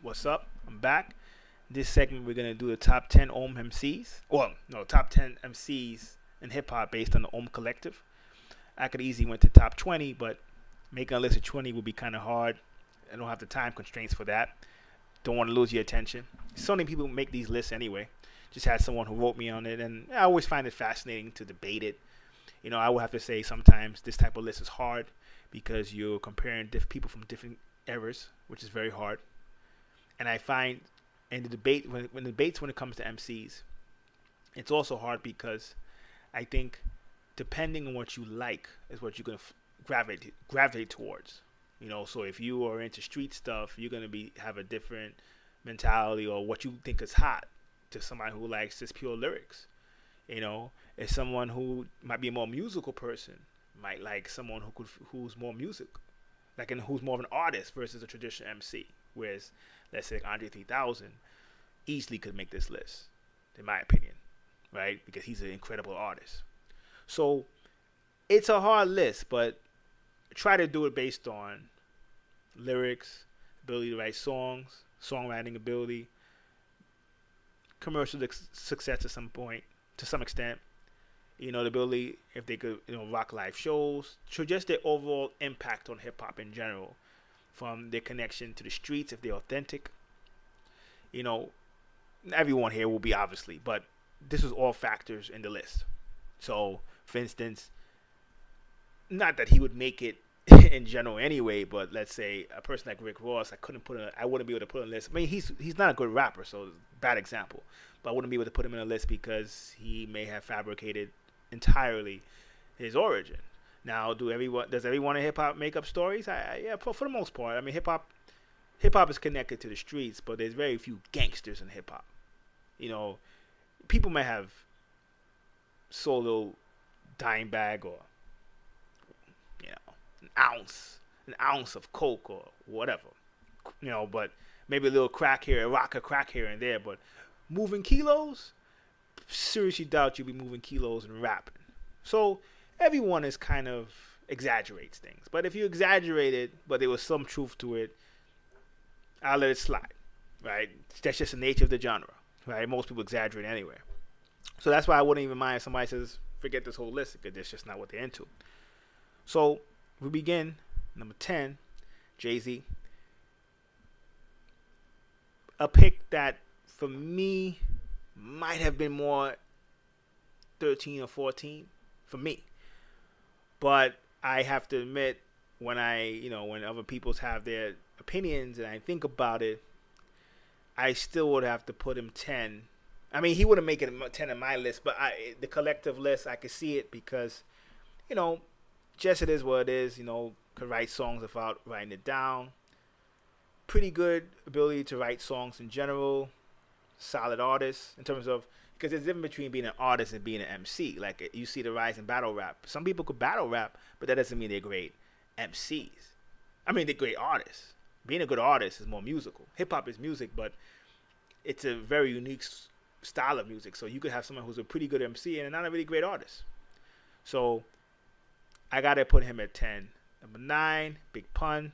What's up? I'm back. This segment we're gonna do the top 10 MCs. Well, no, top 10 MCs in hip hop based on the Collective. I could easily went to top 20, but making a list of 20 would be kind of hard. I don't have the time constraints for that. Don't want to lose your attention. So many people make these lists anyway. Just had someone who wrote me on it, and I always find it fascinating to debate it. I would have to say sometimes this type of list is hard because you're comparing people from different eras, which is very hard. And I find in the debate when debates when it comes to MCs, it's also hard because I think depending on what you like is what you're gonna gravitate towards. So if you are into street stuff, you're gonna have a different mentality or what you think is hot to somebody who likes just pure lyrics. If someone who might be a more musical person might like someone who's more music, and who's more of an artist versus a traditional MC. Whereas, let's say Andre 3000 easily could make this list, in my opinion, right? Because he's an incredible artist. So it's a hard list, but try to do it based on lyrics, ability to write songs, songwriting ability, commercial success to some extent. The ability if they could, rock live shows, so just their overall impact on hip hop in general, from their connection to the streets if they're authentic. Everyone here will be obviously, but this is all factors in the list. So, for instance, not that he would make it in general anyway, but let's say a person like Rick Ross, I wouldn't be able to put on a list. I mean, he's not a good rapper, so bad example. But I wouldn't be able to put him in a list because he may have fabricated entirely his origin. Now, does everyone in hip hop make up stories? Yeah, for the most part. I mean, hip hop is connected to the streets, but there's very few gangsters in hip hop. People may have solo dime bag or an ounce of coke or whatever, but maybe a little crack here, a rock of crack here and there, but moving kilos, seriously doubt you'll be moving kilos and rapping. So everyone is kind of exaggerates things, but if you exaggerate it, but there was some truth to it, I'll let it slide, right? That's just the nature of the genre, right? Most people exaggerate anyway. So that's why I wouldn't even mind if somebody says, forget this whole list, because that's just not what they're into. So we begin, number 10, Jay-Z. A pick that, for me, might have been more 13 or 14 for me. But I have to admit, when other people have their opinions and I think about it, I still would have to put him 10. I mean, he wouldn't make it 10 on my list, but the collective list, I could see it because, just it is what it is, could write songs without writing it down. Pretty good ability to write songs in general. Solid artist in terms of, because there's a difference between being an artist and being an MC. Like, you see the rise in battle rap. Some people could battle rap, but that doesn't mean they're great MCs. I mean, they're great artists. Being a good artist is more musical. Hip hop is music, but it's a very unique style of music. So you could have someone who's a pretty good MC and not a really great artist. So I got to put him at 10. Number 9, Big Pun.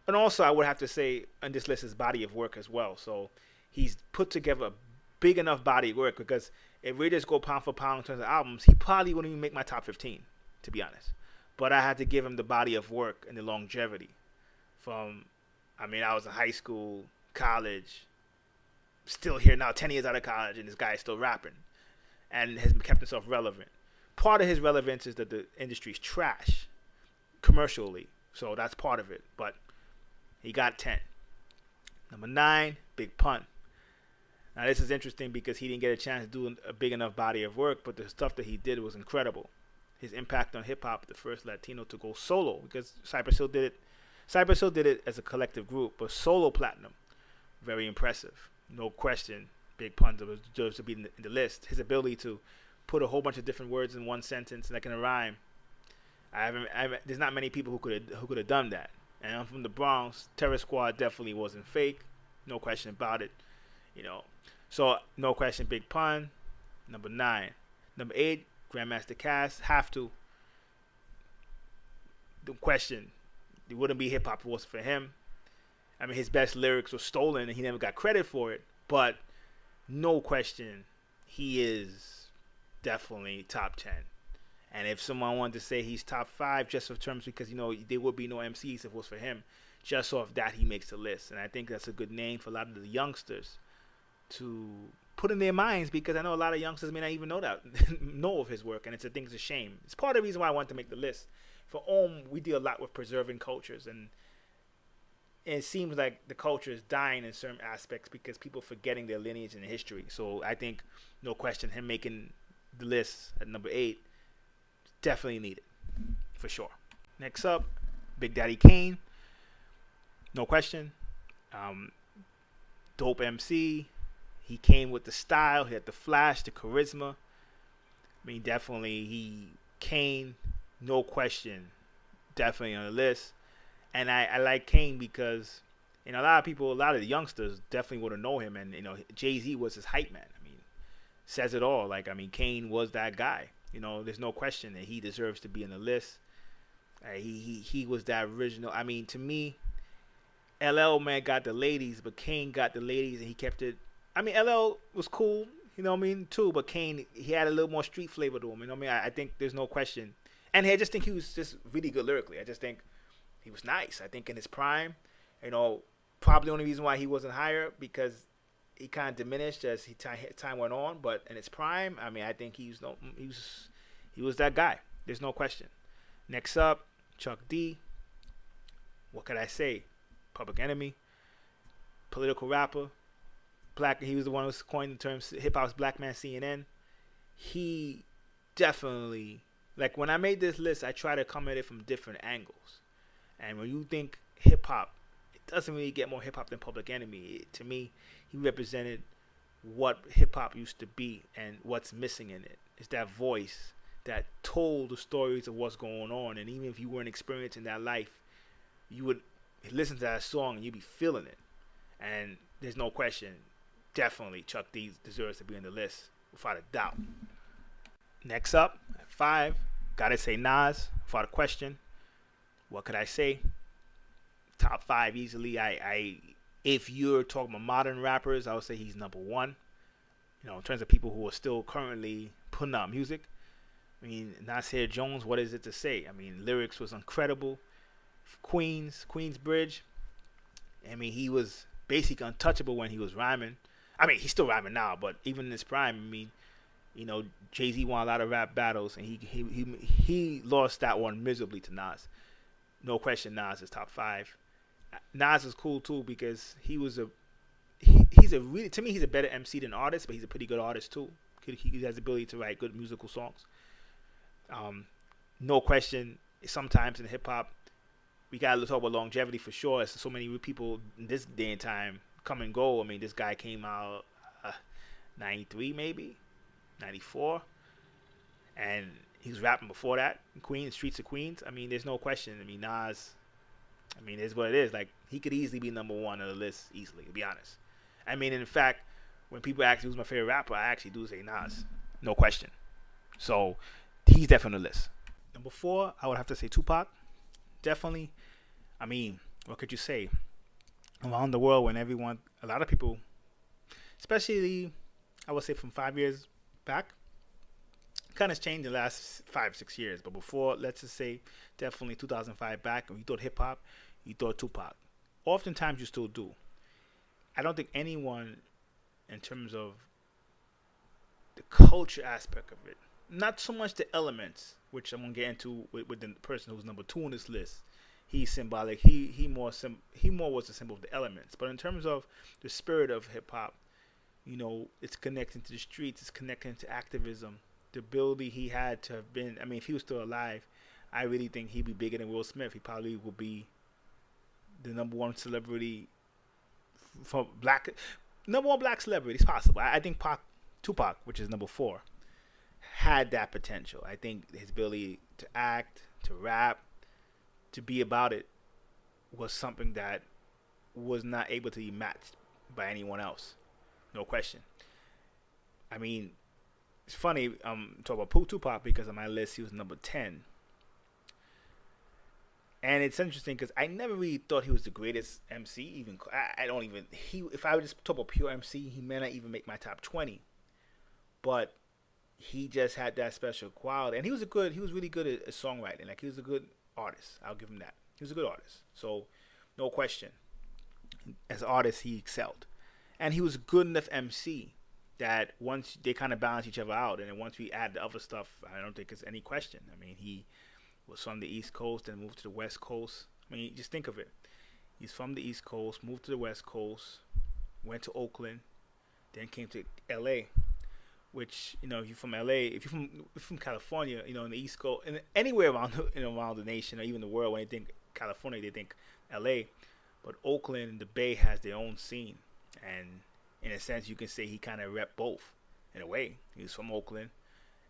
And also, I would have to say, on this list is body of work as well. So he's put together a big enough body of work, because if we just go pound for pound in terms of albums, he probably wouldn't even make my top 15, to be honest. But I had to give him the body of work and the longevity. I was in high school, college, still here now, 10 years out of college, and this guy is still rapping and has kept himself relevant. Part of his relevance is that the industry's trash commercially, so that's part of it. But he got 10. Number 9, Big Pun. Now, this is interesting because he didn't get a chance to do a big enough body of work, but the stuff that he did was incredible. His impact on hip-hop, the first Latino to go solo, because Cypress Hill did it. Cypress Hill did it as a collective group, but solo platinum, very impressive. No question, Big Pun deserves to be in the list. His ability to put a whole bunch of different words in one sentence like in a rhyme. There's not many people who could have done that. And I'm from the Bronx. Terror Squad definitely wasn't fake, no question about it. So no question, Big Pun. Number 9, number 8, Grandmaster Caz. Have to. The question, it wouldn't be hip hop if it wasn't for him. I mean, his best lyrics were stolen and he never got credit for it. But no question, he is definitely top 10. And if someone wanted to say he's top 5 just for terms, because, there would be no MCs if it was for him, just off that he makes the list. And I think that's a good name for a lot of the youngsters to put in their minds, because I know a lot of youngsters may not even know of his work, and it's a shame. It's part of the reason why I wanted to make the list. For we deal a lot with preserving cultures, and it seems like the culture is dying in certain aspects because people forgetting their lineage and history. So I think, no question, him making the list at number 8 definitely needed, for sure. Next up, Big Daddy Kane. No question. Dope MC. He came with the style. He had the flash, the charisma. I mean, definitely Kane, no question, definitely on the list. And I like Kane because, a lot of the youngsters definitely would have known him. And, Jay-Z was his hype man. I mean, says it all. Kane was that guy. There's no question that he deserves to be on the list. He was that original. I mean, to me, LL, man, got the ladies, but Kane got the ladies, and he kept it. I mean, LL was cool, too, but Kane, he had a little more street flavor to him, I think there's no question. And I just think he was just really good lyrically. I just think he was nice. I think in his prime, probably the only reason why he wasn't higher, because he kind of diminished as time went on. But in his prime, I mean, I think he was that guy. There's no question. Next up, Chuck D. What could I say? Public Enemy, political rapper, he was the one who coined the term hip hop's black man CNN. He definitely, when I made this list, I try to come at it from different angles. And when you think hip hop, it doesn't really get more hip hop than Public Enemy. To me, he represented what hip hop used to be and what's missing in it. It's that voice that told the stories of what's going on. And even if you weren't experiencing that life, you would listen to that song and you'd be feeling it. And there's no question, definitely Chuck D deserves to be on the list without a doubt. Next up, at 5, gotta say Nas, without a question. What could I say? Top 5 easily. If you're talking about modern rappers, I would say he's number 1. In terms of people who are still currently putting out music. I mean, Nasir Jones, what is it to say? I mean, lyrics was incredible. Queensbridge. I mean, he was basically untouchable when he was rhyming. I mean, he's still rhyming now, but even in his prime, I mean, Jay-Z won a lot of rap battles, and he lost that one miserably to Nas. No question, Nas is top 5. Nas is cool too because he's a really, to me, he's a better MC than artist, but he's a pretty good artist too. He has the ability to write good musical songs. No question, sometimes in hip hop, we got to talk about longevity for sure. There's so many people in this day and time come and go. I mean, this guy came out 93 maybe, 94. And he was rapping before that. Streets of Queens. I mean, there's no question. I mean, Nas, it's what it is. He could easily be number 1 on the list, easily, to be honest. I mean, in fact, when people ask me who's my favorite rapper, I actually do say Nas. No question. So, he's definitely on the list. Number 4, I would have to say Tupac. Definitely. I mean, what could you say? Around the world, when a lot of people, especially, I would say from 5 years back, kind of changed in the last 5-6 years. But before, let's just say, definitely 2005 back, when you thought hip hop, you thought Tupac. Oftentimes, you still do. I don't think anyone, in terms of the culture aspect of it, not so much the elements, which I'm gonna get into with the person who's number 2 on this list. He's symbolic. He more was a symbol of the elements. But in terms of the spirit of hip hop, it's connecting to the streets. It's connecting to activism. The ability he had to have been. I mean, if he was still alive, I really think he'd be bigger than Will Smith. He probably would be the number 1 celebrity for number 1 black celebrity. It's possible. I think Tupac, which is number 4, had that potential. I think his ability to act, to rap, to be about it was something that was not able to be matched by anyone else. No question. I mean, it's funny, talk about Tupac because on my list he was number 10. And it's interesting because I never really thought he was the greatest MC. Even I don't even he. If I would just talk about pure MC, he may not even make my top 20. But he just had that special quality, and he was a good. He was really good at songwriting. Like he was a good artist. I'll give him that. He was a good artist. So no question. As an artist, he excelled, and he was a good enough MC that once they kind of balance each other out, and then once we add the other stuff, I don't think there's any question. I mean, he was from the East Coast and moved to the West Coast. I mean, just think of it. He's from the East Coast, moved to the West Coast, went to Oakland, then came to L.A., which, you know, if you're from LA, if you're from California, you know, in the East Coast, and anywhere around, you know, around the nation or even the world, when they think California, they think LA. But Oakland and the Bay has their own scene. And in a sense, you can say he kind of rep both in a way. He was from Oakland,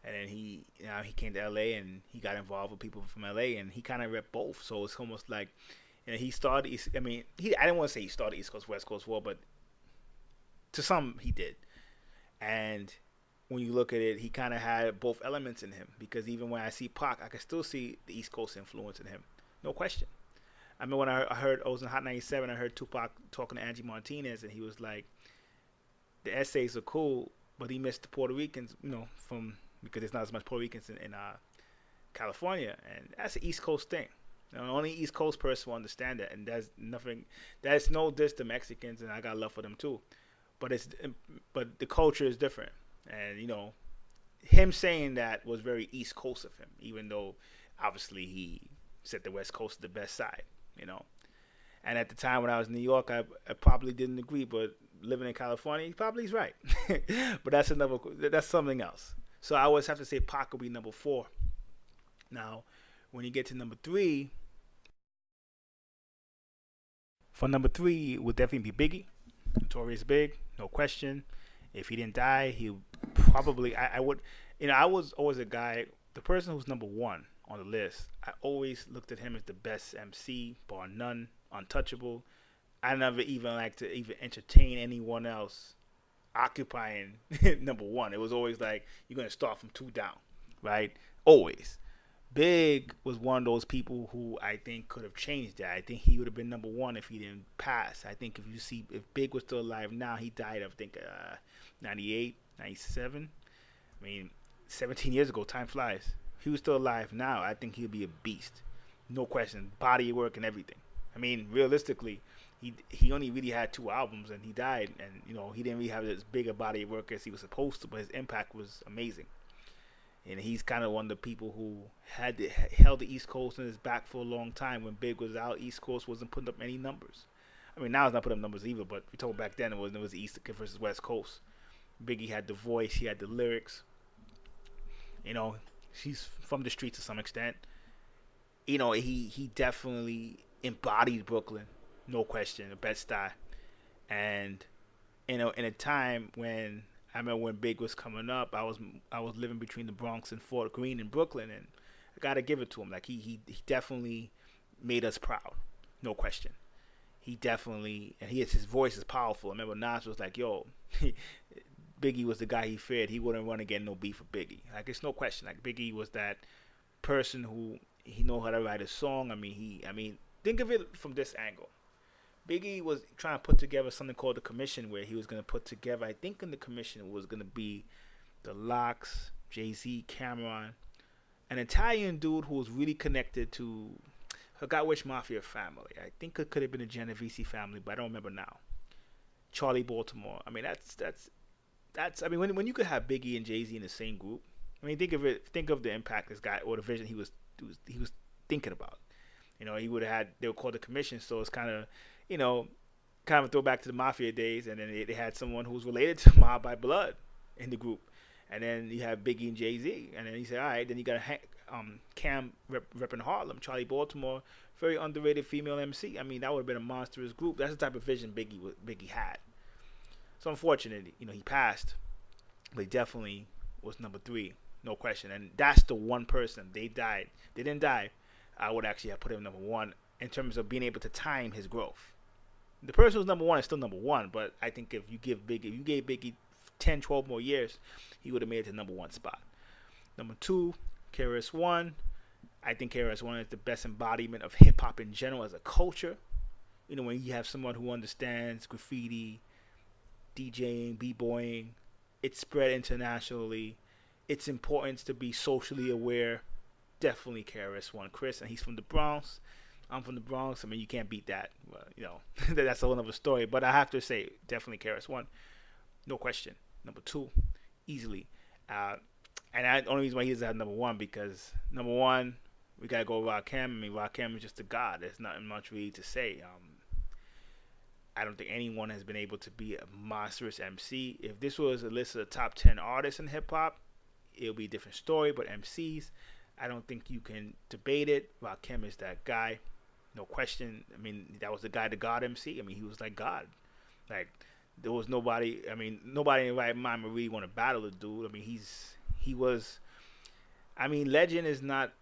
and then he came to LA and he got involved with people from LA, and he kind of rep both. So it's almost like, you know, he started, I mean, I didn't want to say he started East Coast, West Coast war, but to some he did. And when you look at it, he kind of had both elements in him, because even when I see Pac, I can still see the East Coast influence in him. No question. I mean, when I was in Hot 97, I heard Tupac talking to Angie Martinez, and he was like, the essays are cool, but he missed the Puerto Ricans, you know, because there's not as much Puerto Ricans in California, and that's an East Coast thing. You know, only East Coast person will understand that, and that's no diss to Mexicans, and I got love for them too, but the culture is different. And, you know, him saying that was very East Coast of him, even though obviously he said the West Coast is the best side, you know. And at the time when I was in New York, I probably didn't agree, but living in California, he probably is right. But that's something else. So I always have to say Pac will be number 4. Now, when you get to number 3, for number 3 would definitely be Biggie. Notorious Big, no question. If he didn't die, he probably, I would, you know, I was always a guy, the person who's number 1 on the list, I always looked at him as the best MC, bar none, untouchable. I never even like to even entertain anyone else occupying number 1. It was always like, you're going to start from 2 down, right? Always. Big was one of those people who I think could have changed that. I think he would have been number 1 if he didn't pass. I think if Big was still alive now, he died, I think, 98, 97. I mean, 17 years ago, time flies. If he was still alive now, I think he'd be a beast. No question. Body work and everything. I mean, realistically, he only really had 2 albums and he died. And, you know, he didn't really have as big a body of work as he was supposed to, but his impact was amazing. And he's kind of one of the people who held the East Coast in his back for a long time. When Big was out, East Coast wasn't putting up any numbers. I mean, now it's not putting up numbers either, but if you talk back then, it was East versus West Coast. Biggie had the voice, he had the lyrics. You know, he's from the streets to some extent. You know, he definitely embodied Brooklyn, no question, the Bed-Stuy. And, you know, in a time when, I remember when Big was coming up, I was living between the Bronx and Fort Greene in Brooklyn, and I gotta give it to him. Like he definitely made us proud, no question. He definitely, and his voice is powerful. I remember Nas was like, "Yo, Biggie was the guy he feared. He wouldn't run again, no beef with Biggie." Like it's no question. Like Biggie was that person who he know how to write a song. I mean, think of it from this angle. Biggie was trying to put together something called the Commission, where he was going to put together, I think in the Commission was going to be the Lox, Jay-Z, Cameron, an Italian dude who was really connected to, I forgot which mafia family. I think it could have been a Genovese family, but I don't remember now. Charlie Baltimore. I mean, that's I mean, when you could have Biggie and Jay-Z in the same group, I mean, think of the impact this guy, or the vision he was thinking about. You know, he would have had, they were called the Commission, so it's kind of, you know, kind of a throwback to the Mafia days, and then they had someone who was related to Mob by blood in the group. And then you have Biggie and Jay-Z, and then he said, all right, then you got Cam repping Harlem, Charlie Baltimore, very underrated female MC. I mean, that would have been a monstrous group. That's the type of vision Biggie had. So unfortunately, you know, he passed, but he definitely was number 3, no question. And that's the one person. They didn't die. I would actually have put him number 1 in terms of being able to time his growth. The person who's number 1 is still number 1, but I think if you gave Biggie 10, 12 more years, he would have made it to number 1 spot. Number 2, KRS-One. I think KRS-One is the best embodiment of hip hop in general as a culture. You know, when you have someone who understands graffiti, DJing, b-boying, it's spread internationally. Its importance to be socially aware. Definitely KRS-One, Chris, and he's from the Bronx. I'm from the Bronx. I mean, you can't beat that. Well, you know, that's a whole other story. But I have to say, definitely KRS-One, no question. Number two, easily. And the only reason why he doesn't have number one because number one, we gotta go Rakim. I mean, Rakim is just a god. There's nothing much really to say. I don't think anyone has been able to be a monstrous MC. If this was a list of the top 10 artists in hip hop, it'll be a different story. But MCs, I don't think you can debate it. Rakim is that guy, no question. I mean, that was the guy, the God MC. I mean, he was like God. Like, there was nobody. I mean, nobody in their right mind would really want to battle the dude. I mean, he was. I mean, legend is not.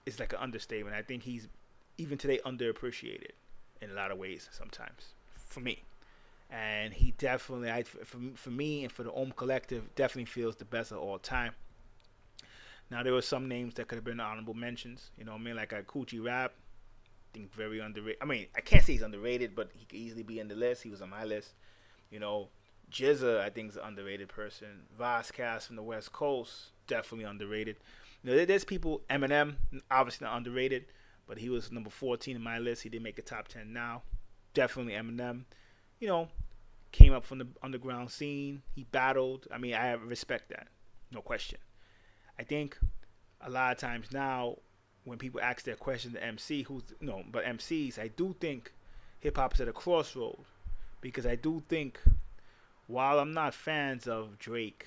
It's like an understatement. I think he's even today underappreciated in a lot of ways sometimes for me. And he definitely, for me and for the Ohm Collective, definitely feels the best of all time. Now, there were some names that could have been honorable mentions. You know what I mean? Like a Coochie Rap. I think very underrated. I mean, I can't say he's underrated, but he could easily be in the list. He was on my list. You know, Jizza, I think, is an underrated person. Vasquez from the West Coast, definitely underrated. You know, there's people, Eminem, obviously not underrated, but he was number 14 in my list. He didn't make a top 10 now. Definitely Eminem. You know, came up from the underground scene. He battled. I mean, I respect that. No question. I think a lot of times now, when people ask their question to MC, but MCs, I do think hip-hop is at a crossroad. Because I do think, while I'm not fans of Drake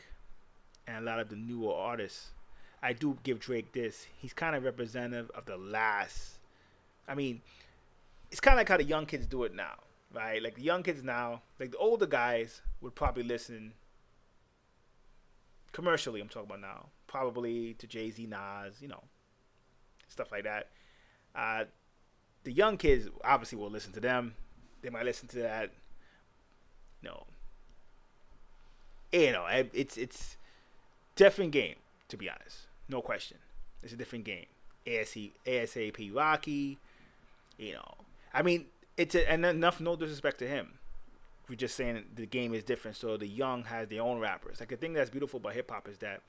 and a lot of the newer artists, I do give Drake this. He's kind of representative of the last. I mean, it's kind of like how the young kids do it now, right? Like the young kids now, like the older guys would probably listen commercially, I'm talking about now, probably to Jay-Z, Nas, you know, stuff like that. The young kids obviously will listen to them. They might listen to that. No, you know, it's different game, to be honest. No question, it's a different game. ASAP Rocky, you know. I mean, and enough. No disrespect to him. We're just saying the game is different. So the young has their own rappers. Like the thing that's beautiful about hip hop is that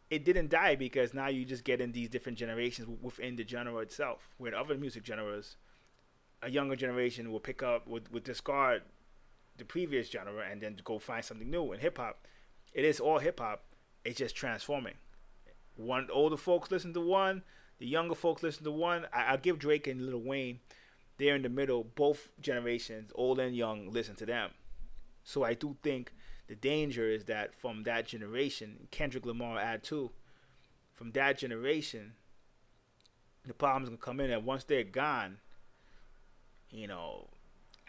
it didn't die because now you just get in these different generations within the genre itself. Where in other music genres, a younger generation will pick up would discard the previous genre and then go find something new. In hip hop, it is all hip hop. It's just transforming. One older folks listen to one, the younger folks listen to one. I'll give Drake and Lil Wayne. They're in the middle. Both generations, old and young, listen to them. So I do think the danger is that from that generation, Kendrick Lamar add too. From that generation, the problem's gonna come in, and once they're gone, you know,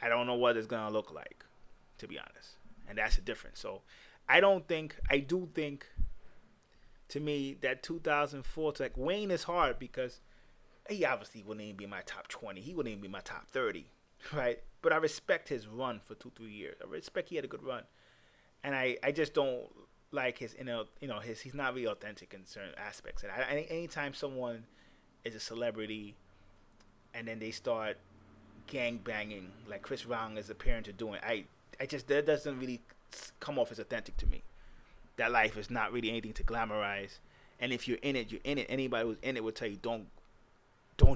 I don't know what it's gonna look like, to be honest. And that's the difference. So I do think to me that 2004 to like Wayne is hard because he obviously wouldn't even be my top 20. He wouldn't even be my top 30, right? But I respect his run for 2-3 years. I respect he had a good run, and I just don't like his he's not really authentic in certain aspects. And anytime someone is a celebrity and then they start gang banging like Chris Brown is appearing to doing, that doesn't really come off as authentic to me. That life is not really anything to glamorize, and if you're in it, you're in it. Anybody who's in it will tell you don't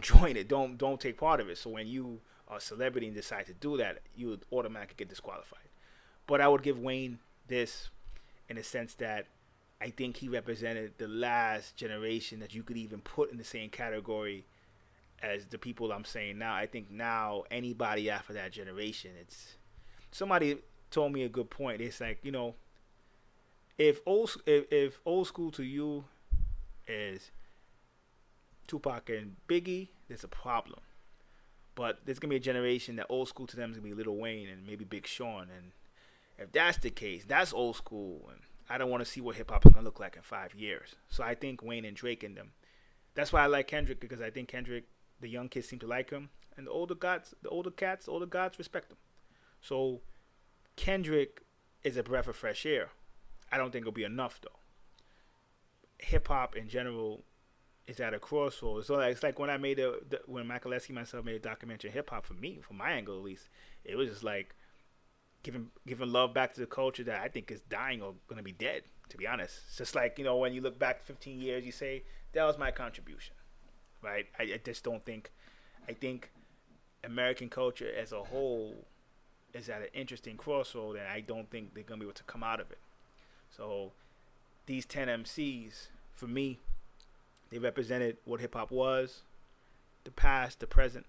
join it, don't take part of it. So when you are a celebrity and decide to do that, you would automatically get disqualified. But I would give Wayne this in the sense that I think he represented the last generation that you could even put in the same category as the people I'm saying now. I think now anybody after that generation, it's somebody told me a good point. It's like, you know, if old school to you is Tupac and Biggie, there's a problem. But there's gonna be a generation that old school to them is gonna be Lil Wayne and maybe Big Sean, and if that's the case, that's old school, and I don't want to see what hip hop is gonna look like in 5 years. So I think Wayne and Drake in them. That's why I like Kendrick, because I think Kendrick, the young kids seem to like him, and the older gods respect him. So Kendrick is a breath of fresh air. I don't think it'll be enough though. Hip hop in general is at a crossroads. So it's like when I made when Michael Esky myself made a documentary hip hop, for me, from my angle at least, it was just like giving love back to the culture that I think is dying or gonna be dead. To be honest, it's just like, when you look back 15 years, you say that was my contribution, right? I just don't think. I think American culture as a whole is at an interesting crossroad, and I don't think they're gonna be able to come out of it. So these 10 MCs, for me, they represented what hip hop was, the past, the present,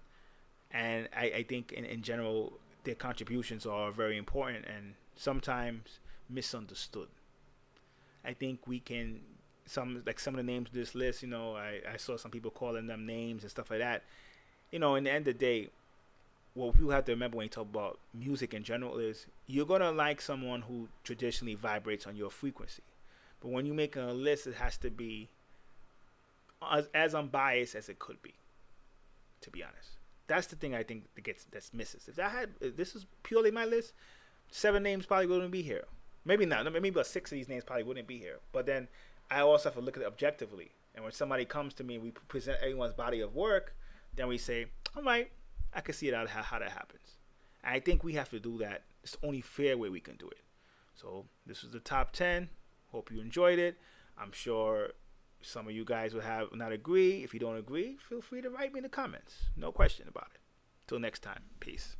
and I think in general their contributions are very important and sometimes misunderstood. I think we can some of the names of this list. I saw some people calling them names and stuff like that. In the end of the day, what people have to remember when you talk about music in general is you're gonna like someone who traditionally vibrates on your frequency, but when you make a list, it has to be as unbiased as it could be. To be honest, that's the thing I think that's misses. If this is purely my list, 7 names probably wouldn't be here. Maybe not. Maybe about 6 of these names probably wouldn't be here. But then I also have to look at it objectively. And when somebody comes to me and we present everyone's body of work, then we say, all right, I can see it how that happens. And I think we have to do that. It's the only fair way we can do it. So this was the top 10. Hope you enjoyed it. I'm sure some of you guys will not agree. If you don't agree, feel free to write me in the comments. No question about it. Till next time. Peace.